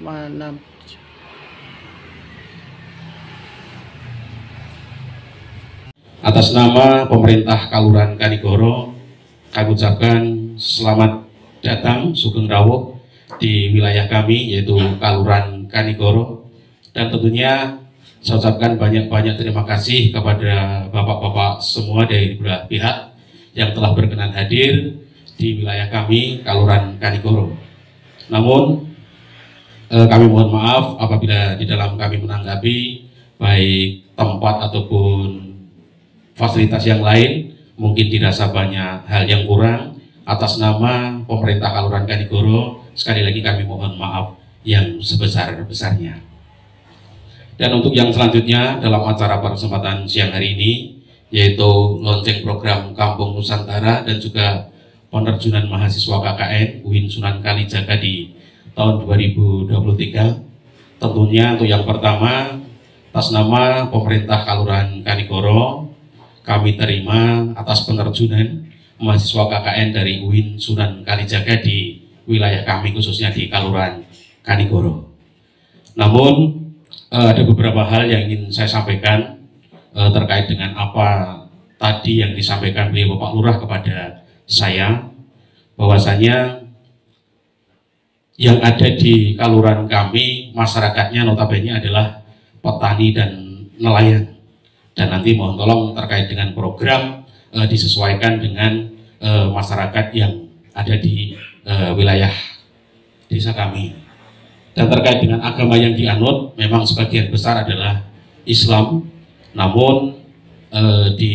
Mana? Atas nama pemerintah Kalurahan Kanigoro, kami ucapkan selamat datang Sugeng Rawuh di wilayah kami, yaitu Kalurahan Kanigoro. Dan tentunya saya ucapkan banyak-banyak terima kasih kepada bapak-bapak semua dari beberapa pihak yang telah berkenan hadir di wilayah kami, Kalurahan Kanigoro. Namun kami mohon maaf apabila di dalam kami menanggapi baik tempat ataupun fasilitas yang lain mungkin dirasa banyak hal yang kurang. Atas nama pemerintah Kalurahan Kanigoro, sekali lagi kami mohon maaf yang sebesar-besarnya. Dan untuk yang selanjutnya dalam acara pada kesempatan siang hari ini, yaitu launching program Kampung Nusantara dan juga penerjunan mahasiswa KKN UIN Sunan Kalijaga di tahun 2023. Tentunya untuk yang pertama, atas nama pemerintah Kalurahan Kanigoro, kami terima atas penerjunan mahasiswa KKN dari UIN Sunan Kalijaga di wilayah kami, khususnya di Kalurahan Kanigoro. Namun ada beberapa hal yang ingin saya sampaikan terkait dengan apa tadi yang disampaikan beliau Bapak Lurah kepada saya, bahwasanya yang ada di Kalurahan kami, masyarakatnya notabene adalah petani dan nelayan. Dan nanti mohon tolong terkait dengan program disesuaikan dengan masyarakat yang ada di wilayah desa kami. Dan terkait dengan agama yang dianut, memang sebagian besar adalah Islam. Namun di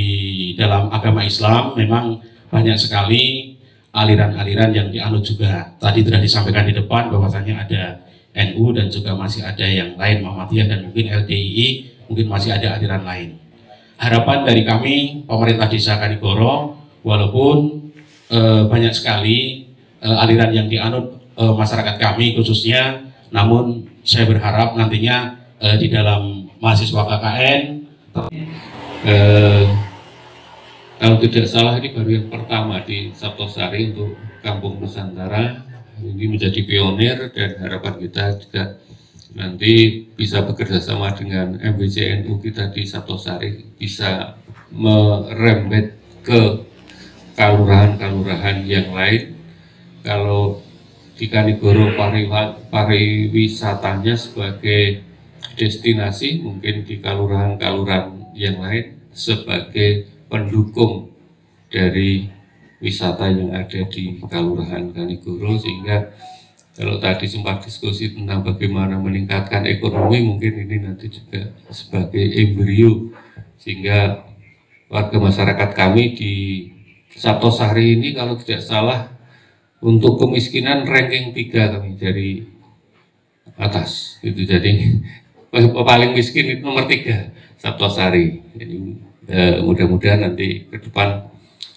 dalam agama Islam memang banyak sekali aliran-aliran yang dianut juga. Tadi sudah disampaikan di depan bahwasanya ada NU dan juga masih ada yang lain, Muhammadiyah dan mungkin LDII, mungkin masih ada aliran lain. Harapan dari kami pemerintah desa Kanigoro, walaupun banyak sekali aliran yang dianut masyarakat kami khususnya, namun saya berharap nantinya di dalam mahasiswa KKN, kalau tidak salah ini baru yang pertama di Saptosari untuk Kampung Nusantara. Ini menjadi pionir dan harapan kita juga nanti bisa bekerja sama dengan MBCNU kita di Saptosari, bisa merembet ke kalurahan-kalurahan yang lain. Kalau di Kanigoro pariwisatanya sebagai destinasi, mungkin di kalurahan-kalurahan yang lain sebagai pendukung dari wisata yang ada di Kalurahan Kanigoro, sehingga kalau tadi sempat diskusi tentang bagaimana meningkatkan ekonomi, mungkin ini nanti juga sebagai embrio, sehingga warga masyarakat kami di Saptosari ini kalau tidak salah untuk kemiskinan ranking 3 kami dari atas itu. Jadi paling miskin itu nomor 3 Saptosari. Jadi mudah-mudahan nanti ke depan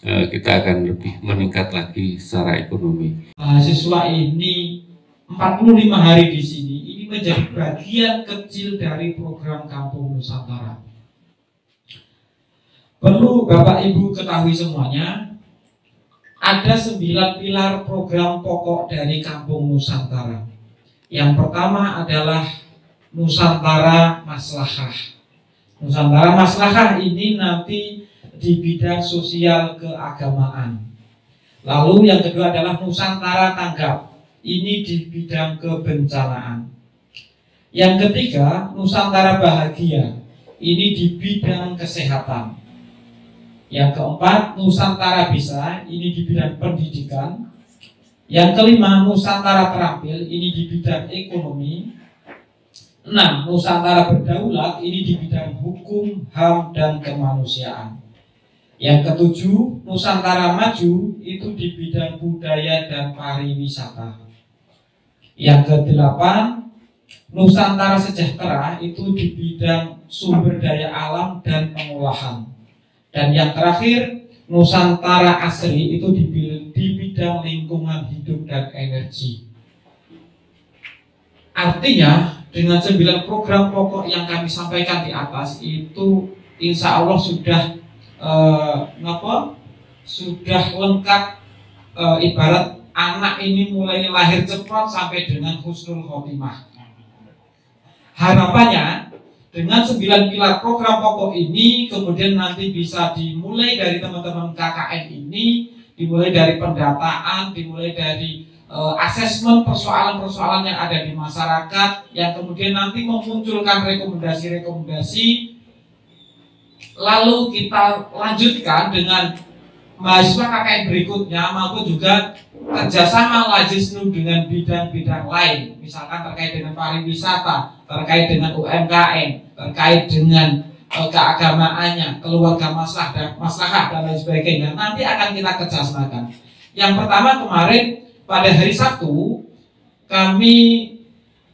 kita akan lebih meningkat lagi secara ekonomi. Mahasiswa ini 45 hari di sini, ini menjadi bagian kecil dari program Kampung Nusantara. Perlu Bapak Ibu ketahui semuanya, ada 9 pilar program pokok dari Kampung Nusantara. Yang pertama adalah Nusantara Maslahah. Nusantara Maslahah ini nanti di bidang sosial keagamaan. Lalu yang kedua adalah Nusantara Tanggap. Ini di bidang kebencanaan. Yang ketiga, Nusantara Bahagia. Ini di bidang kesehatan. Yang keempat, Nusantara Bisa. Ini di bidang pendidikan. Yang kelima, Nusantara Terampil. Ini di bidang ekonomi. 6. Nusantara Berdaulat. Ini di bidang hukum, HAM, dan kemanusiaan. Yang ketujuh, Nusantara Maju, itu di bidang budaya dan pariwisata. Yang kedelapan, Nusantara Sejahtera, itu di bidang sumber daya alam dan pengolahan. Dan yang terakhir, Nusantara Asri, itu di bidang lingkungan hidup dan energi. Artinya, dengan 9 program pokok yang kami sampaikan di atas, itu insya Allah sudah sudah lengkap, ibarat anak ini mulai lahir cepat sampai dengan husnul khotimah. harapannya dengan 9 pilar program pokok ini kemudian nanti bisa dimulai dari teman-teman KKN ini, dimulai dari pendataan, dimulai dari asesmen persoalan-persoalan yang ada di masyarakat, yang kemudian nanti memunculkan rekomendasi-rekomendasi, lalu kita lanjutkan dengan mahasiswa KKN berikutnya maupun juga kerjasama Lajisnu dengan bidang-bidang lain, misalkan terkait dengan pariwisata, terkait dengan UMKM, terkait dengan keagamaannya, keluarga maslahah dan lain sebagainya. Nanti akan kita kerjasamakan. Yang pertama kemarin pada hari Sabtu kami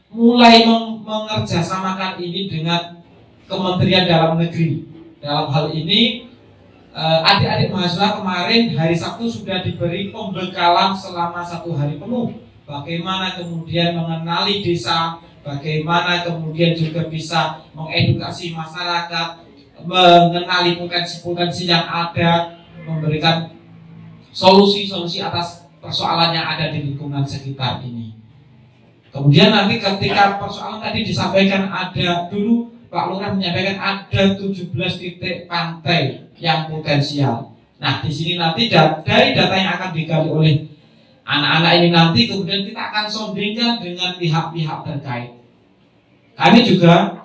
mulai mengerjasamakan ini dengan Kementerian Dalam Negeri. Dalam hal ini adik-adik mahasiswa kemarin hari Sabtu sudah diberi pembekalan selama 1 hari penuh. Bagaimana kemudian mengenali desa, bagaimana kemudian juga bisa mengedukasi masyarakat, mengenali potensi-potensi yang ada, memberikan solusi-solusi atas persoalan yang ada di lingkungan sekitar ini. Kemudian nanti ketika persoalan tadi disampaikan, ada dulu Pak Lurah menyampaikan ada 17 titik pantai yang potensial. Nah, di sini nanti dari data yang akan digali oleh anak-anak ini nanti kemudian kita akan sondingkan dengan pihak-pihak terkait. Kami juga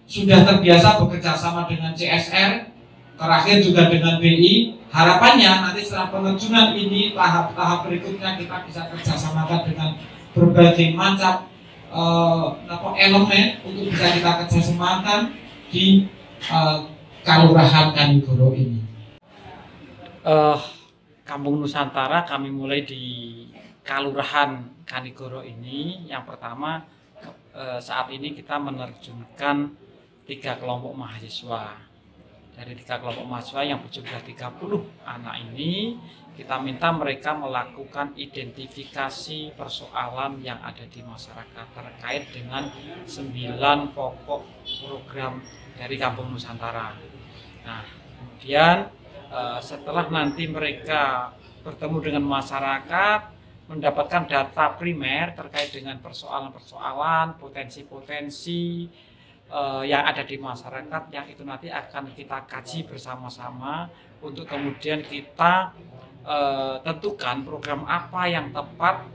sudah terbiasa bekerja sama dengan CSR, terakhir juga dengan BI. Harapannya nanti setelah penerjunan ini tahap-tahap berikutnya kita bisa kerjasamakan dengan berbagai macam elemen untuk bisa kita kerjasamakan di Kalurahan Kanigoro ini. Kampung Nusantara kami mulai di Kalurahan Kanigoro ini. Yang pertama saat ini kita menerjunkan 3 kelompok mahasiswa. Dari 3 kelompok mahasiswa yang berjumlah 30 anak ini, kita minta mereka melakukan identifikasi persoalan yang ada di masyarakat terkait dengan 9 pokok program dari Kampung Nusantara. Nah, kemudian setelah nanti mereka bertemu dengan masyarakat, mendapatkan data primer terkait dengan persoalan-persoalan, potensi-potensi yang ada di masyarakat, yang itu nanti akan kita kaji bersama-sama untuk kemudian kita tentukan program apa yang tepat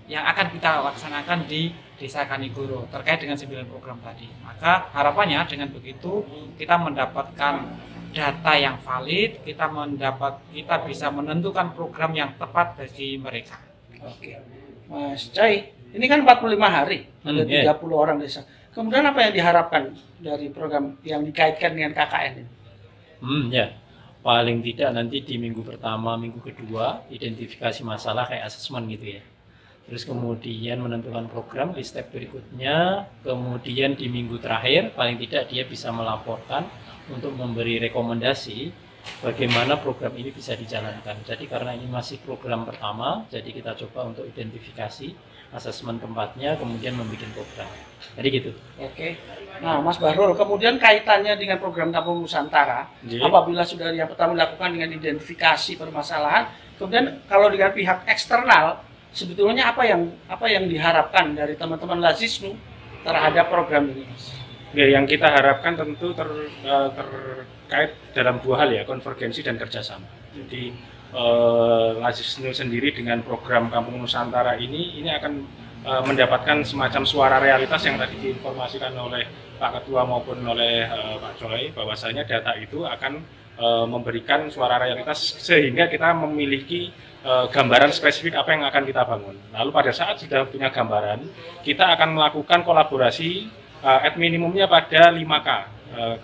yang akan kita laksanakan di Desa Kanigoro terkait dengan 9 program tadi. Maka harapannya dengan begitu kita mendapatkan data yang valid, kita bisa menentukan program yang tepat bagi mereka. Oke, Mas Cai, ini kan 45 hari, ada 30 orang desa. Kemudian apa yang diharapkan dari program yang dikaitkan dengan KKN ini? Paling tidak nanti di minggu pertama, minggu kedua identifikasi masalah kayak asesmen gitu ya. Terus kemudian menentukan program di step berikutnya, kemudian di minggu terakhir paling tidak dia bisa melaporkan untuk memberi rekomendasi bagaimana program ini bisa dijalankan. Jadi karena ini masih program pertama, jadi kita coba untuk identifikasi asesmen tempatnya, kemudian membuat program. Jadi gitu. Oke. Nah, Mas Bahrul, kemudian kaitannya dengan program Kampung Nusantara, apabila sudah yang pertama dilakukan dengan identifikasi permasalahan, kemudian kalau dengan pihak eksternal, sebetulnya apa yang diharapkan dari teman-teman Lajisnu terhadap program ini, Mas? Ya, yang kita harapkan tentu terkait dalam 2 hal ya, konvergensi dan kerjasama. Jadi Lajisnu sendiri dengan program Kampung Nusantara ini akan mendapatkan semacam suara realitas yang tadi diinformasikan oleh Pak Ketua maupun oleh Pak Choi, bahwasanya data itu akan memberikan suara realitas sehingga kita memiliki gambaran spesifik apa yang akan kita bangun. Lalu pada saat sudah punya gambaran, kita akan melakukan kolaborasi at minimumnya pada 5K,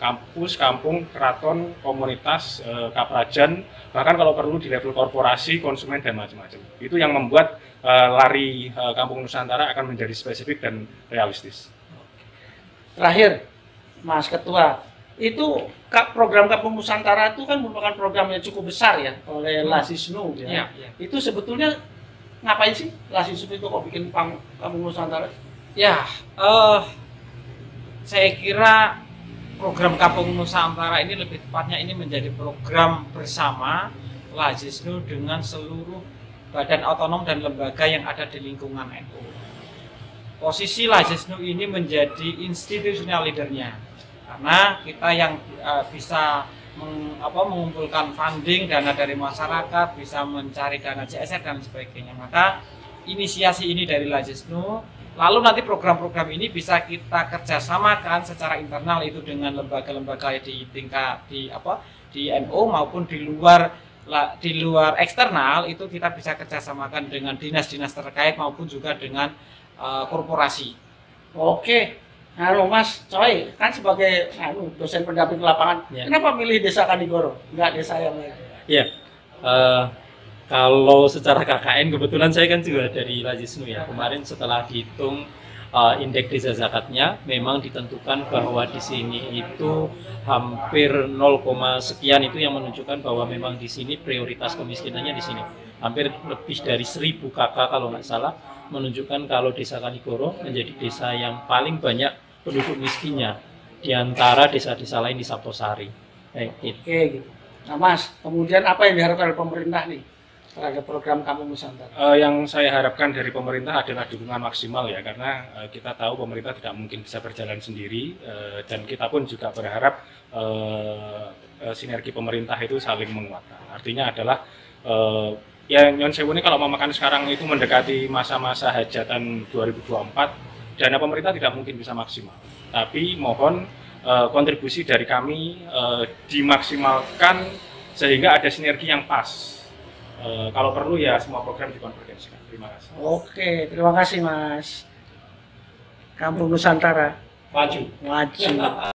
kampus, kampung, keraton, komunitas, kaprajan, bahkan kalau perlu di level korporasi, konsumen, dan macam-macam. Itu yang membuat lari Kampung Nusantara akan menjadi spesifik dan realistis. Terakhir, Mas Ketua, itu program Kampung Nusantara itu kan merupakan program yang cukup besar ya oleh Lajisnu ya. Itu sebetulnya ngapain sih Lajisnu itu kok bikin Kampung Nusantara? Ya, saya kira program Kampung Nusantara ini lebih tepatnya ini menjadi program bersama Lajisnu dengan seluruh badan otonom dan lembaga yang ada di lingkungan NU. posisi Lajisnu ini menjadi institutional leadernya, karena kita yang bisa mengumpulkan funding, dana dari masyarakat, bisa mencari dana CSR dan sebagainya. Maka inisiasi ini dari Lajisnu, lalu nanti program-program ini bisa kita kerjasamakan secara internal itu dengan lembaga-lembaga di tingkat di NU maupun di luar eksternal, itu kita bisa kerjasamakan dengan dinas-dinas terkait maupun juga dengan korporasi. Oke, Mas Coy kan sebagai dosen pendamping lapangan, kenapa milih Desa Kanigoro, enggak desa yang lain? Iya, kalau secara KKN kebetulan saya kan juga dari Lajisnu ya. Kemarin setelah dihitung indeks desa zakatnya, memang ditentukan bahwa di sini itu hampir 0, sekian itu yang menunjukkan bahwa memang di sini prioritas kemiskinannya di sini. Hampir lebih dari 1000 KK kalau nggak salah, menunjukkan kalau Desa Kanigoro menjadi desa yang paling banyak penduduk miskinnya di antara desa-desa lain di Saptosari. Oke, gitu. Nah Mas, kemudian apa yang diharapkan oleh pemerintah nih terhadap program Kampung Nusantara? Yang saya harapkan dari pemerintah adalah dukungan maksimal ya, karena kita tahu pemerintah tidak mungkin bisa berjalan sendiri, dan kita pun juga berharap sinergi pemerintah itu saling menguatkan. Artinya adalah ya Nyon Sewu ini kalau mau makan sekarang itu mendekati masa-masa hajatan 2024, dana pemerintah tidak mungkin bisa maksimal. Tapi mohon kontribusi dari kami dimaksimalkan sehingga ada sinergi yang pas. Kalau perlu ya semua program dikonvergensikan. Terima kasih. Oke, terima kasih Mas. Kampung Nusantara Maju. maju.